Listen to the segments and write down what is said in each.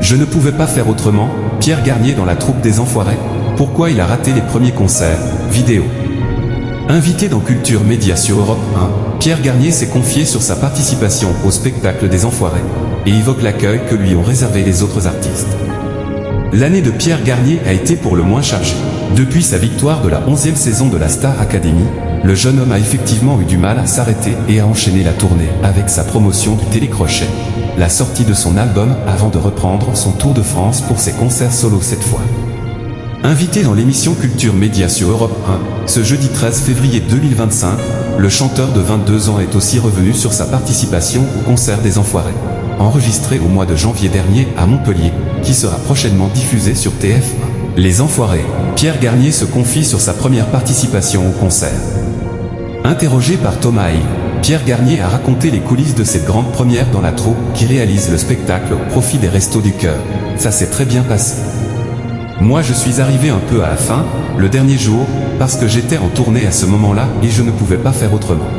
Je ne pouvais pas faire autrement, Pierre Garnier dans la troupe des Enfoirés. Pourquoi il a raté les premiers concerts, vidéo. Invité dans Culture Média sur Europe 1, Pierre Garnier s'est confié sur sa participation au spectacle des Enfoirés, et évoque l'accueil que lui ont réservé les autres artistes. L'année de Pierre Garnier a été pour le moins chargée. Depuis sa victoire de la 11e saison de la Star Academy, le jeune homme a effectivement eu du mal à s'arrêter et à enchaîner la tournée avec sa promotion du télécrochet, la sortie de son album avant de reprendre son tour de France pour ses concerts solo cette fois. Invité dans l'émission Culture Média sur Europe 1, ce jeudi 13 février 2025, le chanteur de 22 ans est aussi revenu sur sa participation au concert des Enfoirés, enregistré au mois de janvier dernier à Montpellier, qui sera prochainement diffusé sur TF1. Les Enfoirés, Pierre Garnier se confie sur sa première participation au concert. Interrogé par Thomas Hill, Pierre Garnier a raconté les coulisses de cette grande première dans la troupe qui réalise le spectacle au profit des Restos du Cœur. Ça s'est très bien passé. Moi je suis arrivé un peu à la fin, le dernier jour, parce que j'étais en tournée à ce moment-là et je ne pouvais pas faire autrement.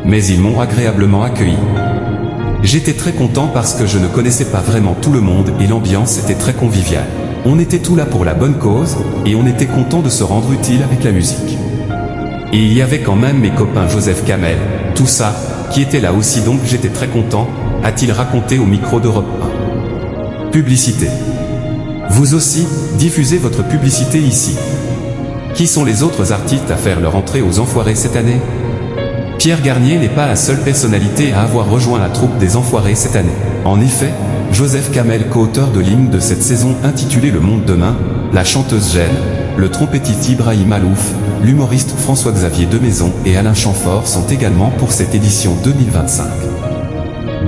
Mais ils m'ont agréablement accueilli. J'étais très content parce que je ne connaissais pas vraiment tout le monde et l'ambiance était très conviviale. On était tous là pour la bonne cause, et on était content de se rendre utile avec la musique. Et il y avait quand même mes copains Joseph Kamel, tout ça, qui étaient là aussi donc j'étais très content, a-t-il raconté au micro d'Europe 1. Publicité. Vous aussi, diffusez votre publicité ici. Qui sont les autres artistes à faire leur entrée aux Enfoirés cette année? Pierre Garnier n'est pas la seule personnalité à avoir rejoint la troupe des Enfoirés cette année. En effet, Joseph Kamel, co-auteur de l'hymne de cette saison intitulé Le Monde Demain, la chanteuse Gênes, le trompettiste Ibrahim Alouf, l'humoriste François-Xavier Demaison et Alain Chamfort sont également pour cette édition 2025.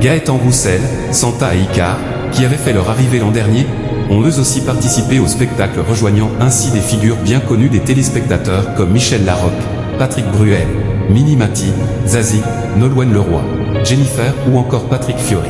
Gaëtan Roussel, Santa et Icar, qui avaient fait leur arrivée l'an dernier, ont eux aussi participé au spectacle, rejoignant ainsi des figures bien connues des téléspectateurs comme Michel Larocque, Patrick Bruel, Mini Mati, Zazie, Nolwenn Leroy, Jennifer ou encore Patrick Fiori.